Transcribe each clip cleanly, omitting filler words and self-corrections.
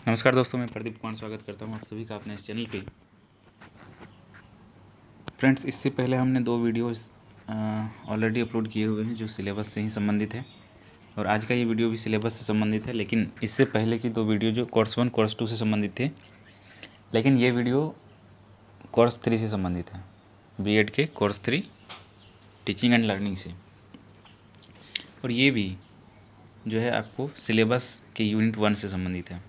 नमस्कार दोस्तों, मैं प्रदीप कुमार स्वागत करता हूं आप सभी का अपने इस चैनल पे। फ्रेंड्स, इससे पहले हमने 2 वीडियोस ऑलरेडी अपलोड किए हुए हैं जो सिलेबस से ही संबंधित है, और आज का ये वीडियो भी सिलेबस से संबंधित है। लेकिन इससे पहले की 2 वीडियो जो कोर्स 1 कोर्स 2 से संबंधित थे, लेकिन ये वीडियो कोर्स 3 से संबंधित है, बीएड के कोर्स 3 टीचिंग एंड लर्निंग से। और ये भी जो है आपको सिलेबस के यूनिट 1 से संबंधित है।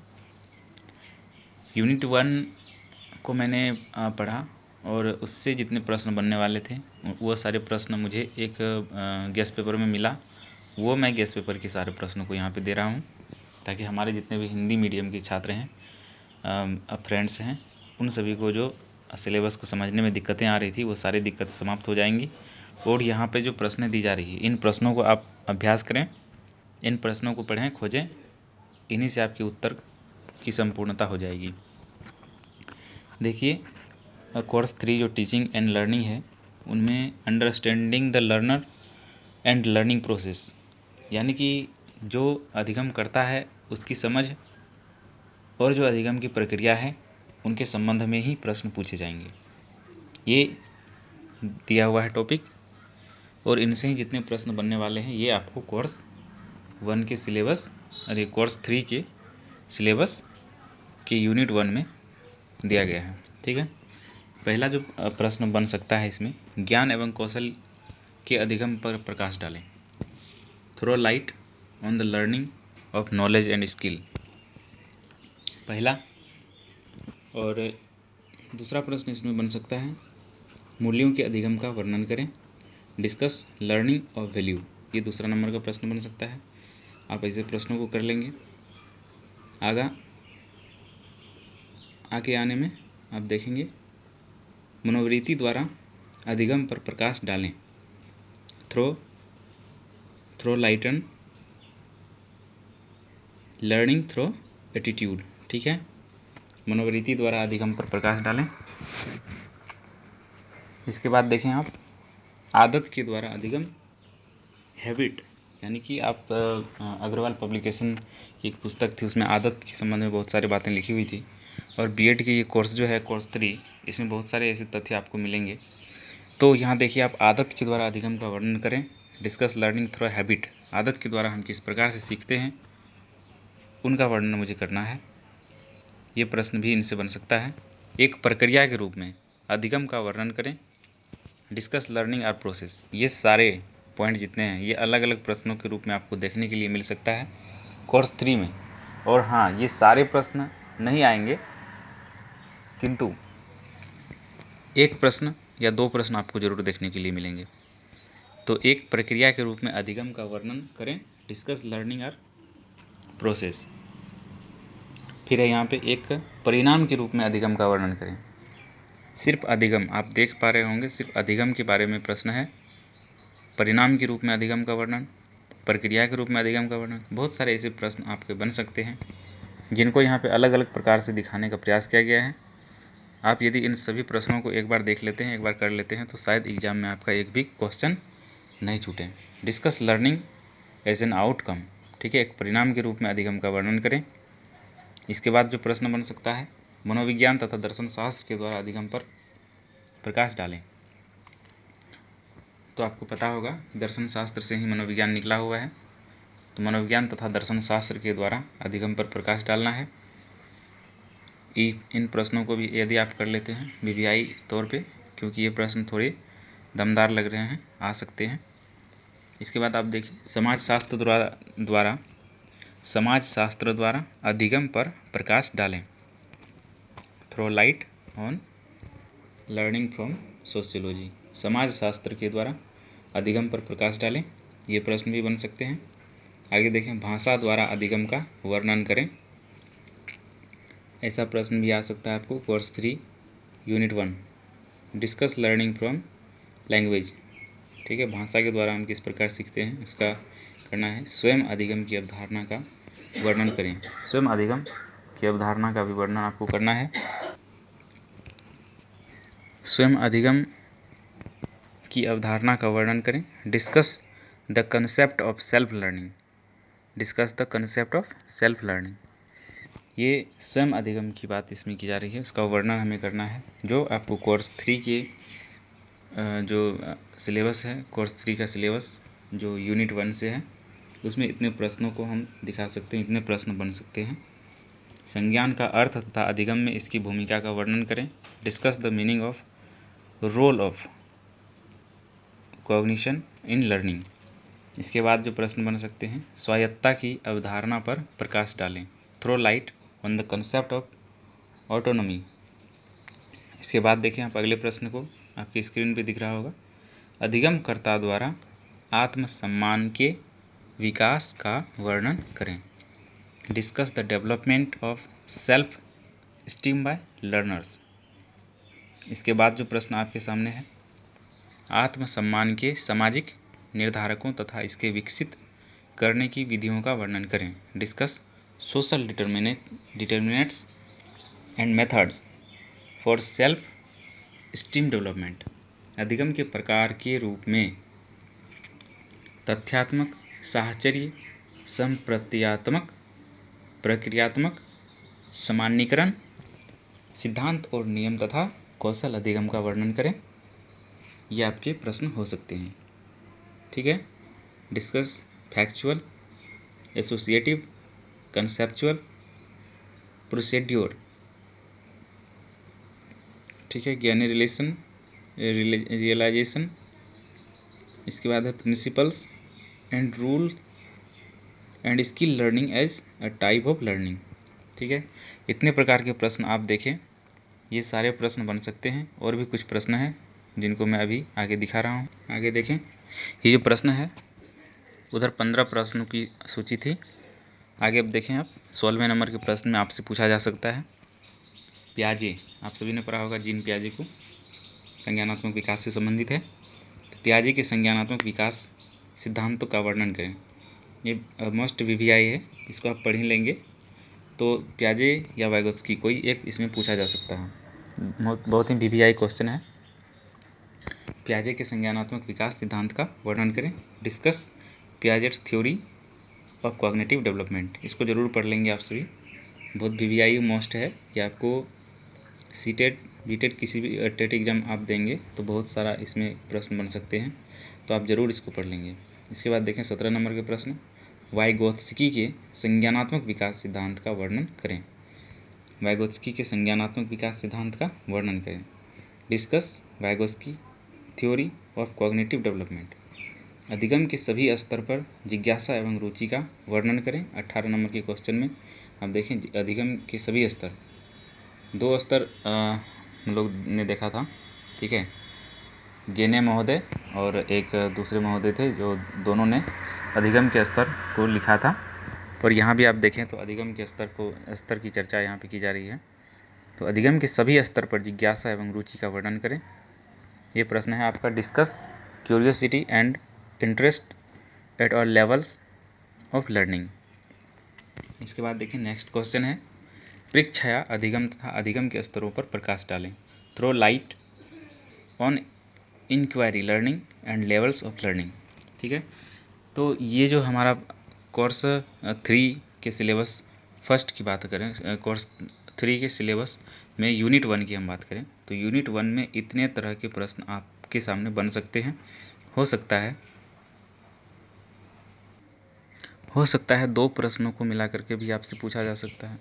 यूनिट 1 को मैंने पढ़ा और उससे जितने प्रश्न बनने वाले थे वो सारे प्रश्न मुझे एक गेस्ट पेपर में मिला। वो मैं गेस्ट पेपर के सारे प्रश्नों को यहाँ पे दे रहा हूँ, ताकि हमारे जितने भी हिंदी मीडियम के छात्र हैं, फ्रेंड्स हैं, उन सभी को जो सिलेबस को समझने में दिक्कतें आ रही थी वो सारी दिक्कत समाप्त हो जाएंगी। और यहाँ पे जो प्रश्न दी जा रही है, इन प्रश्नों को आप अभ्यास करें, इन प्रश्नों को पढ़ें, खोजें, इन्हीं से आपके उत्तर की संपूर्णता हो जाएगी। देखिए, कोर्स 3 जो टीचिंग एंड लर्निंग है, उनमें understanding the learner and learning process, यानी कि जो अधिगम करता है उसकी समझ और जो अधिगम की प्रक्रिया है उनके संबंध में ही प्रश्न पूछे जाएंगे। ये दिया हुआ है टॉपिक, और इनसे ही जितने प्रश्न बनने वाले हैं ये आपको कोर्स 1 के सिलेबस और कोर्स 3 के सिलेबस के यूनिट 1 में दिया गया है। ठीक है, पहला जो प्रश्न बन सकता है इसमें, ज्ञान एवं कौशल के अधिगम पर प्रकाश डालें। Throw light on the learning of knowledge and skill, पहला। और दूसरा प्रश्न इसमें बन सकता है, मूल्यों के अधिगम का वर्णन करें। डिस्कस लर्निंग ऑफ वैल्यू, ये दूसरा नंबर का प्रश्न बन सकता है। आप ऐसे प्रश्नों को कर लेंगे। आगे आने में आप देखेंगे, मनोवृत्ति द्वारा अधिगम पर प्रकाश डालें। थ्रो लाइटन लर्निंग थ्रो एटीट्यूड। ठीक है, मनोवृत्ति द्वारा अधिगम पर प्रकाश डालें। इसके बाद देखें आप, आदत के द्वारा अधिगम, हैबिट, यानी कि आप अग्रवाल पब्लिकेशन की एक पुस्तक थी, उसमें आदत के संबंध में बहुत सारी बातें लिखी हुई थी। और बीएड के ये कोर्स जो है कोर्स 3, इसमें बहुत सारे ऐसे तथ्य आपको मिलेंगे। तो यहाँ देखिए, आप आदत के द्वारा अधिगम का वर्णन करें। डिस्कस लर्निंग थ्रू हैबिट, आदत के द्वारा हम किस प्रकार से सीखते हैं उनका वर्णन मुझे करना है। ये प्रश्न भी इनसे बन सकता है। एक प्रक्रिया के रूप में अधिगम का वर्णन करें। डिस्कस लर्निंग आर प्रोसेस, ये सारे पॉइंट जितने हैं ये अलग अलग प्रश्नों के रूप में आपको देखने के लिए मिल सकता है कोर्स 3 में। और हाँ, ये सारे प्रश्न नहीं आएंगे, किंतु एक प्रश्न या 2 प्रश्न आपको जरूर देखने के लिए मिलेंगे। तो एक प्रक्रिया के रूप में अधिगम का वर्णन करें। Discuss learning are process. फिर है यहाँ पे, एक परिणाम के रूप में अधिगम का वर्णन करें। सिर्फ अधिगम, आप देख पा रहे होंगे, सिर्फ अधिगम के बारे में प्रश्न है। परिणाम के रूप में अधिगम का वर्णन, प्रक्रिया के रूप में अधिगम का वर्णन, बहुत सारे ऐसे प्रश्न आपके बन सकते हैं जिनको यहाँ पे अलग अलग प्रकार से दिखाने का प्रयास किया गया है। आप यदि इन सभी प्रश्नों को एक बार देख लेते हैं, एक बार कर लेते हैं, तो शायद एग्जाम में आपका एक भी क्वेश्चन नहीं छूटे। Discuss learning as an outcome, ठीक है, एक परिणाम के रूप में अधिगम का वर्णन करें। इसके बाद जो प्रश्न बन सकता है, मनोविज्ञान तथा दर्शन शास्त्र के द्वारा अधिगम पर प्रकाश डालें। तो आपको पता होगा, दर्शन शास्त्र से ही मनोविज्ञान निकला हुआ है, तो मनोविज्ञान तथा दर्शन शास्त्र के द्वारा अधिगम पर प्रकाश डालना है। इन प्रश्नों को भी यदि आप कर लेते हैं वीवीआई तौर पे, क्योंकि ये प्रश्न थोड़े दमदार लग रहे हैं, आ सकते हैं। इसके बाद आप देखिए, समाज शास्त्र द्वारा अधिगम पर प्रकाश डालें। Throw light on learning from sociology, समाज शास्त्र के द्वारा अधिगम पर प्रकाश डालें। ये प्रश्न भी बन सकते हैं। आगे देखें, भाषा द्वारा अधिगम का वर्णन करें। ऐसा प्रश्न भी आ सकता है आपको course 3 unit 1। Discuss learning from language, ठीक है, भाषा के द्वारा हम किस प्रकार सीखते हैं उसका करना है। स्वयं अधिगम की अवधारणा का वर्णन करें। स्वयं अधिगम की अवधारणा का भी वर्णन आपको करना है। स्वयं अधिगम की अवधारणा का वर्णन करें। Discuss the concept of self learning, discuss the concept of self learning. ये स्वयं अधिगम की बात इसमें की जा रही है, उसका वर्णन हमें करना है। जो आपको कोर्स 3 के जो सिलेबस है, कोर्स 3 का सिलेबस जो यूनिट 1 से है, उसमें इतने प्रश्नों को हम दिखा सकते हैं, इतने प्रश्न बन सकते हैं। संज्ञान का अर्थ तथा अधिगम में इसकी भूमिका का वर्णन करें। Discuss the meaning of role of cognition in learning. इसके बाद जो प्रश्न बन सकते हैं, स्वायत्तता की अवधारणा पर प्रकाश डालें। Throw light on the concept of autonomy. इसके बाद देखें आप अगले प्रश्न को, आपकी स्क्रीन पे दिख रहा होगा। अधिगमकर्ता द्वारा आत्मसम्मान के विकास का वर्णन करें। Discuss the development of self esteem by learners. इसके बाद जो प्रश्न आपके सामने है, आत्मसम्मान के सामाजिक निर्धारकों तथा इसके विकसित करने की विधियों का वर्णन करें। Discuss social determinants and methods for self esteem development. अधिगम के प्रकार के रूप में तथ्यात्मक, साहचर्य, संप्रत्यात्मक, प्रक्रियात्मक, सामान्यीकरण, सिद्धांत और नियम तथा कौशल अधिगम का वर्णन करें। ये आपके प्रश्न हो सकते हैं, ठीक है। Discuss factual, associative, conceptual, procedure, ठीक है, ज्ञानी रियलाइजेशन। इसके बाद है principles and rule and skill learning as a type of learning, ठीक है। इतने प्रकार के प्रश्न आप देखें, ये सारे प्रश्न बन सकते हैं। और भी कुछ प्रश्न हैं जिनको मैं अभी आगे दिखा रहा हूँ। आगे देखें, ये जो प्रश्न है, उधर 15 प्रश्नों की सूची थी। आगे अब देखें आप 16वें नंबर के प्रश्न में आपसे पूछा जा सकता है, पियाजे, आप सभी ने पढ़ा होगा जीन पियाजे को, संज्ञानात्मक विकास से संबंधित है। तो पियाजे के संज्ञानात्मक विकास सिद्धांतों का वर्णन करें। ये मोस्ट वीवीआई है, इसको आप पढ़ ही लेंगे। तो पियाजे या वाइगोत्स्की कोई एक इसमें पूछा जा सकता है, बहुत ही वीवीआई क्वेश्चन है। पियाजे के संज्ञानात्मक विकास सिद्धांत का वर्णन करें। Discuss Piaget's theory of cognitive development. इसको जरूर पढ़ लेंगे आप सभी, बहुत वीवीआई मोस्ट है। ये आपको सीटेट, बीटेट किसी भी टेट एग्जाम आप देंगे तो बहुत सारा इसमें प्रश्न बन सकते हैं, तो आप ज़रूर इसको पढ़ लेंगे। इसके बाद देखें 17 नंबर के प्रश्न, वाइगोत्स्की के संज्ञानात्मक विकास सिद्धांत का वर्णन करें। वाइगोत्स्की के संज्ञानात्मक विकास सिद्धांत का वर्णन करें। Discuss Vygotsky theory of cognitive development. अधिगम के सभी स्तर पर जिज्ञासा एवं रुचि का वर्णन करें। 18 नंबर के क्वेश्चन में आप देखें, अधिगम के सभी स्तर, 2 स्तर हम लोग ने देखा था, ठीक है, गेने महोदय और एक दूसरे महोदय थे, जो दोनों ने अधिगम के स्तर को लिखा था। और यहाँ भी आप देखें तो अधिगम के स्तर की चर्चा यहाँ पे की जा रही है। तो अधिगम के सभी स्तर पर जिज्ञासा एवं रुचि का वर्णन करें। ये प्रश्न है आपका। Discuss curiosity and interest at all levels of learning. इसके बाद देखिए नेक्स्ट क्वेश्चन है, परीक्षया अधिगम तथा अधिगम के स्तरों पर प्रकाश डालें। Throw light on inquiry learning and levels of learning, ठीक है। तो ये जो हमारा कोर्स 3 के सिलेबस फर्स्ट की बात करें, कोर्स 3 के सिलेबस में यूनिट 1 की हम बात करें, तो यूनिट 1 में इतने तरह के प्रश्न आपके सामने बन सकते हैं। हो सकता है 2 प्रश्नों को मिला करके भी आपसे पूछा जा सकता है।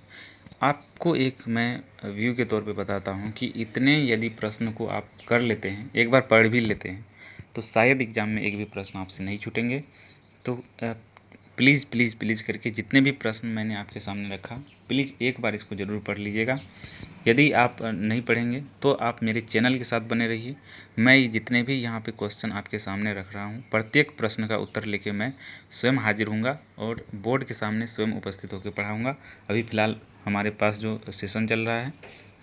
आपको एक मैं व्यू के तौर पे बताता हूँ कि इतने यदि प्रश्न को आप कर लेते हैं, एक बार पढ़ भी लेते हैं, तो शायद एग्ज़ाम में एक भी प्रश्न आपसे नहीं छूटेंगे। तो प्लीज़ प्लीज़ प्लीज़ करके जितने भी प्रश्न मैंने आपके सामने रखा, प्लीज़ एक बार इसको ज़रूर पढ़ लीजिएगा। यदि आप नहीं पढ़ेंगे तो आप मेरे चैनल के साथ बने रहिए। मैं जितने भी यहाँ पे क्वेश्चन आपके सामने रख रहा हूँ, प्रत्येक प्रश्न का उत्तर लेके मैं स्वयं हाजिर हूँगा और बोर्ड के सामने स्वयं उपस्थित होकर पढ़ाऊँगा। अभी फ़िलहाल हमारे पास जो सेशन चल रहा है,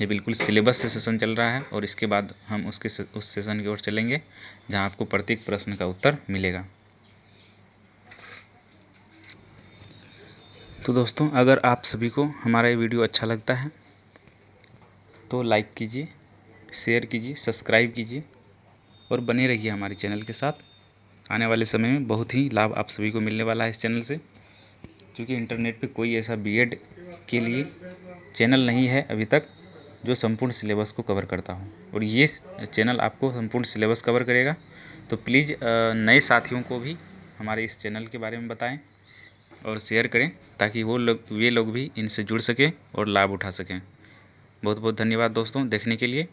ये बिल्कुल सिलेबस से सेशन चल रहा है, और इसके बाद हम उस सेशन की ओर चलेंगे जहाँ आपको प्रत्येक प्रश्न का उत्तर मिलेगा। तो दोस्तों, अगर आप सभी को हमारा ये वीडियो अच्छा लगता है तो लाइक कीजिए, शेयर कीजिए, सब्सक्राइब कीजिए और बने रहिए हमारे चैनल के साथ। आने वाले समय में बहुत ही लाभ आप सभी को मिलने वाला है इस चैनल से। क्योंकि इंटरनेट पे कोई ऐसा बीएड के लिए चैनल नहीं है अभी तक जो संपूर्ण सिलेबस को कवर करता हो, और ये चैनल आपको संपूर्ण सिलेबस कवर करेगा। तो प्लीज़ नए साथियों को भी हमारे इस चैनल के बारे में बताएं और शेयर करें, ताकि वे लोग भी इनसे जुड़ सकें और लाभ उठा सकें। बहुत बहुत धन्यवाद दोस्तों देखने के लिए।